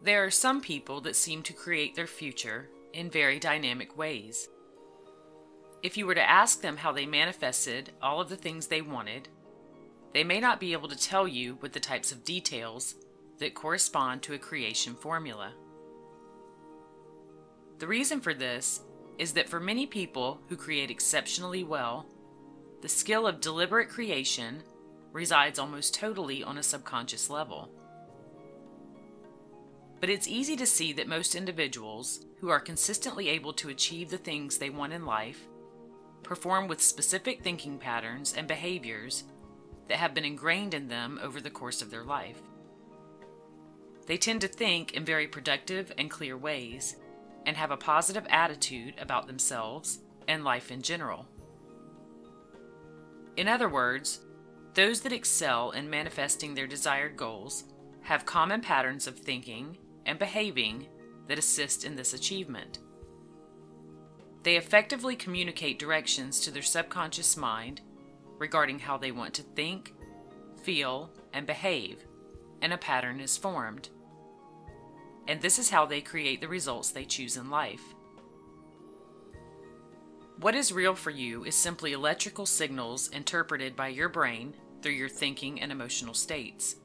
There are some people that seem to create their future in very dynamic ways. If you were to ask them how they manifested all of the things they wanted, they may not be able to tell you with the types of details that correspond to a creation formula. The reason for this is that for many people who create exceptionally well, the skill of deliberate creation resides almost totally on a subconscious level. But it's easy to see that most individuals who are consistently able to achieve the things they want in life perform with specific thinking patterns and behaviors that have been ingrained in them over the course of their life. They tend to think in very productive and clear ways and have a positive attitude about themselves and life in general. In other words, those that excel in manifesting their desired goals have common patterns of thinking and behaving that assist in this achievement. They effectively communicate directions to their subconscious mind regarding how they want to think, feel, and behave, and a pattern is formed. And this is how they create the results they choose in life. What is real for you is simply electrical signals interpreted by your brain through your thinking and emotional states.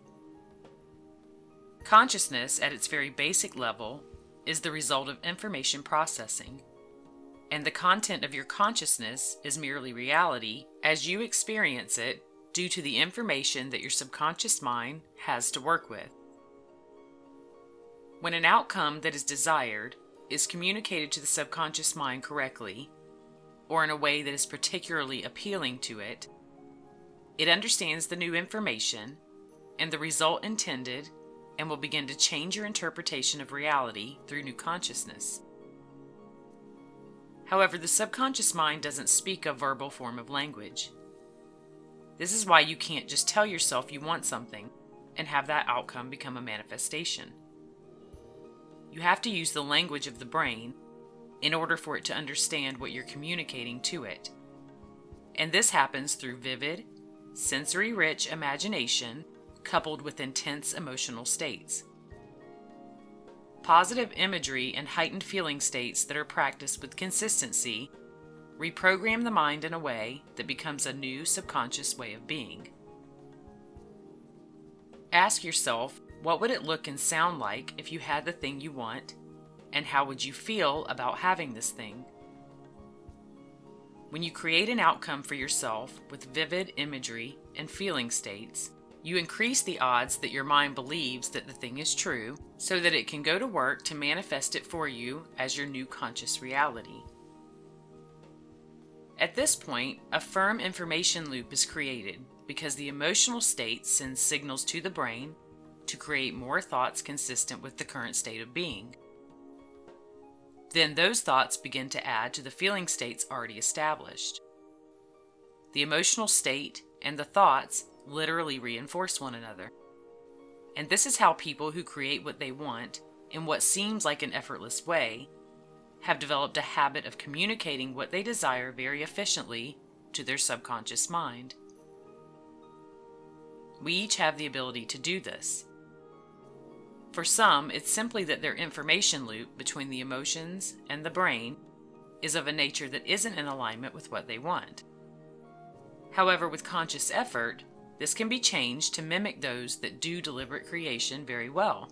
Consciousness, at its very basic level, is the result of information processing, and the content of your consciousness is merely reality as you experience it due to the information that your subconscious mind has to work with. When an outcome that is desired is communicated to the subconscious mind correctly, or in a way that is particularly appealing to it, it understands the new information and the result intended and will begin to change your interpretation of reality through new consciousness. However, the subconscious mind doesn't speak a verbal form of language. This is why you can't just tell yourself you want something and have that outcome become a manifestation. You have to use the language of the brain in order for it to understand what you're communicating to it. And this happens through vivid, sensory-rich imagination coupled with intense emotional states. Positive imagery and heightened feeling states that are practiced with consistency reprogram the mind in a way that becomes a new subconscious way of being. Ask yourself, what would it look and sound like if you had the thing you want, and how would you feel about having this thing? When you create an outcome for yourself with vivid imagery and feeling states, you increase the odds that your mind believes that the thing is true so that it can go to work to manifest it for you as your new conscious reality. At this point, a firm information loop is created because the emotional state sends signals to the brain to create more thoughts consistent with the current state of being. Then those thoughts begin to add to the feeling states already established. The emotional state and the thoughts literally reinforce one another. And this is how people who create what they want in what seems like an effortless way have developed a habit of communicating what they desire very efficiently to their subconscious mind. We each have the ability to do this. For some, it's simply that their information loop between the emotions and the brain is of a nature that isn't in alignment with what they want. However, with conscious effort, this can be changed to mimic those that do deliberate creation very well.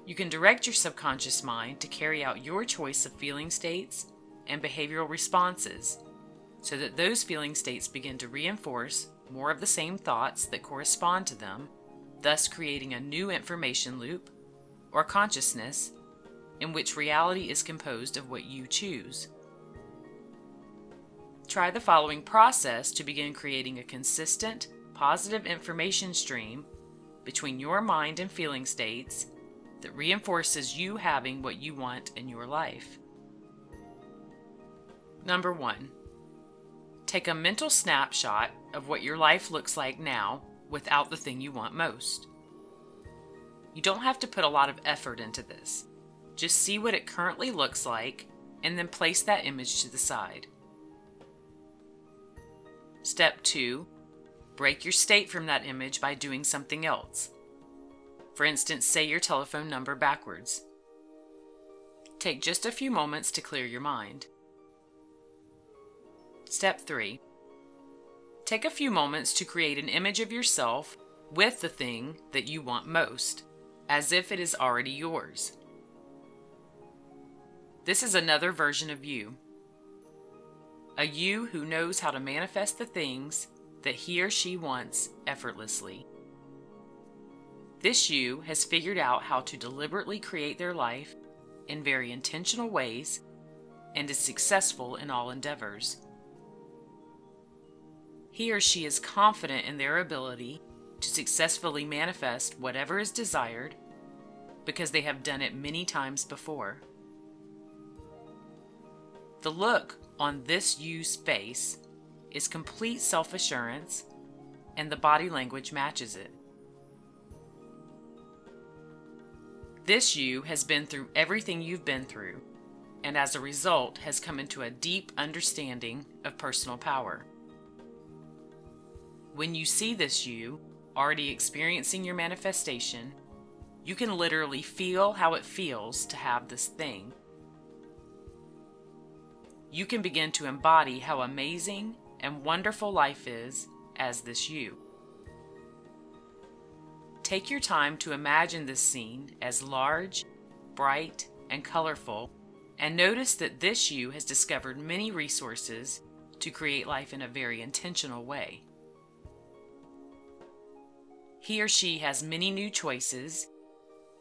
You can direct your subconscious mind to carry out your choice of feeling states and behavioral responses so that those feeling states begin to reinforce more of the same thoughts that correspond to them, thus creating a new information loop or consciousness in which reality is composed of what you choose. Try the following process to begin creating a consistent, positive information stream between your mind and feeling states that reinforces you having what you want in your life. Number 1. Take a mental snapshot of what your life looks like now without the thing you want most. You don't have to put a lot of effort into this. Just see what it currently looks like and then place that image to the side. Step 2. Break your state from that image by doing something else. For instance, say your telephone number backwards. Take just a few moments to clear your mind. Step 3. Take a few moments to create an image of yourself with the thing that you want most, as if it is already yours. This is another version of you. A you who knows how to manifest the things that he or she wants effortlessly. This you has figured out how to deliberately create their life in very intentional ways and is successful in all endeavors. He or she is confident in their ability to successfully manifest whatever is desired because they have done it many times before. The look on this you's face is complete self-assurance, and the body language matches it. This you has been through everything you've been through, and as a result has come into a deep understanding of personal power. When you see this you, already experiencing your manifestation, you can literally feel how it feels to have this thing. You can begin to embody how amazing and wonderful life is as this you. Take your time to imagine this scene as large, bright, and colorful, and notice that this you has discovered many resources to create life in a very intentional way. He or she has many new choices,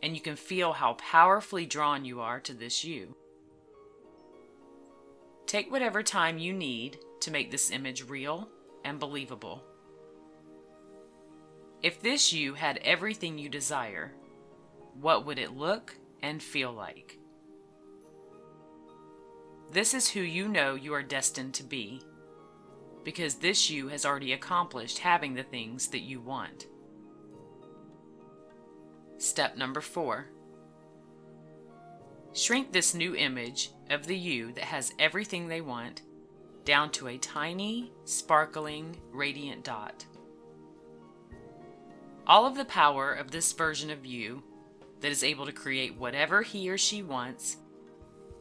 and you can feel how powerfully drawn you are to this you. Take whatever time you need to make this image real and believable. If this you had everything you desire, what would it look and feel like? This is who you know you are destined to be, because this you has already accomplished having the things that you want. Step number 4. Shrink this new image of the you that has everything they want down to a tiny, sparkling, radiant dot. All of the power of this version of you that is able to create whatever he or she wants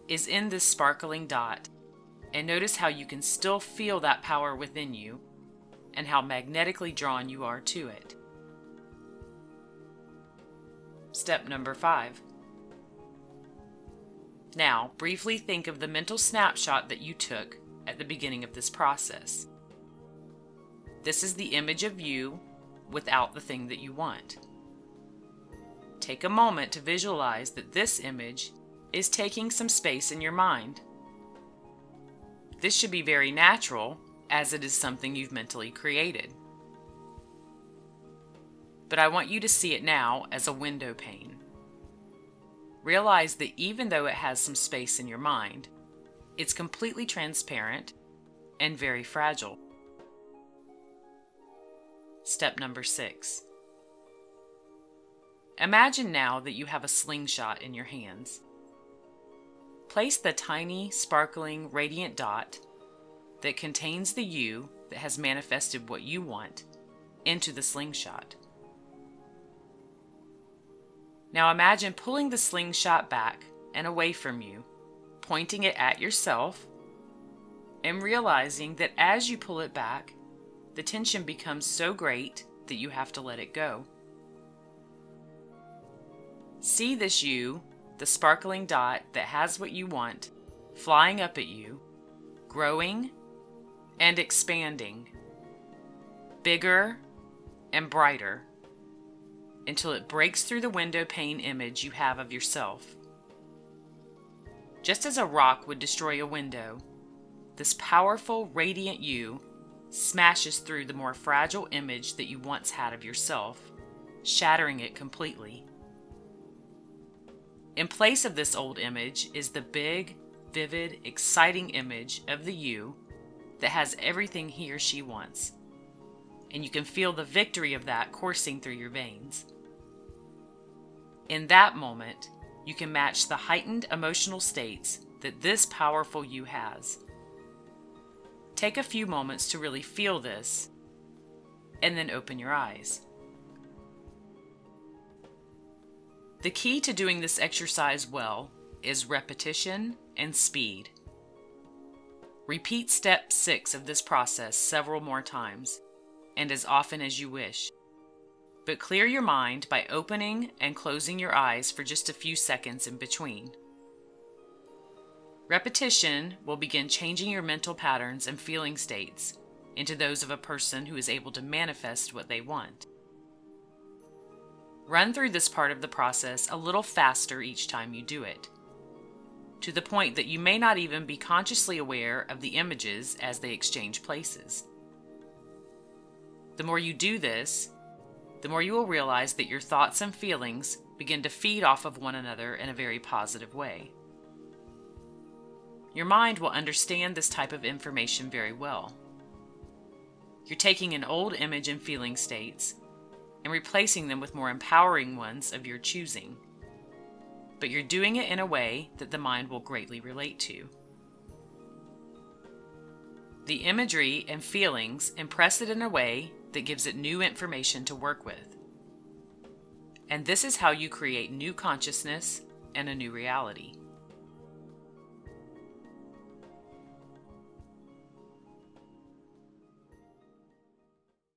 is in this sparkling dot, and notice how you can still feel that power within you and how magnetically drawn you are to it. Step number 5. Now, briefly think of the mental snapshot that you took at the beginning of this process. This is the image of you without the thing that you want. Take a moment to visualize that this image is taking some space in your mind. This should be very natural, as it is something you've mentally created. But I want you to see it now as a window pane. Realize that even though it has some space in your mind, it's completely transparent and very fragile. Step number 6. Imagine now that you have a slingshot in your hands. Place the tiny, sparkling, radiant dot that contains the you that has manifested what you want into the slingshot. Now imagine pulling the slingshot back and away from you, pointing it at yourself, and realizing that as you pull it back, the tension becomes so great that you have to let it go. See this you, the sparkling dot that has what you want, flying up at you, growing and expanding, bigger and brighter, until it breaks through the window pane image you have of yourself. Just as a rock would destroy a window, this powerful, radiant you smashes through the more fragile image that you once had of yourself, shattering it completely. In place of this old image is the big, vivid, exciting image of the you that has everything he or she wants, and you can feel the victory of that coursing through your veins. In that moment, you can match the heightened emotional states that this powerful you has. Take a few moments to really feel this, and then open your eyes. The key to doing this exercise well is repetition and speed. Repeat step 6 of this process several more times, and as often as you wish. But clear your mind by opening and closing your eyes for just a few seconds in between. Repetition will begin changing your mental patterns and feeling states into those of a person who is able to manifest what they want. Run through this part of the process a little faster each time you do it, to the point that you may not even be consciously aware of the images as they exchange places. The more you do this, the more you will realize that your thoughts and feelings begin to feed off of one another in a very positive way. Your mind will understand this type of information very well. You're taking an old image and feeling states and replacing them with more empowering ones of your choosing. But you're doing it in a way that the mind will greatly relate to. The imagery and feelings impress it in a way that gives it new information to work with. And this is how you create new consciousness and a new reality.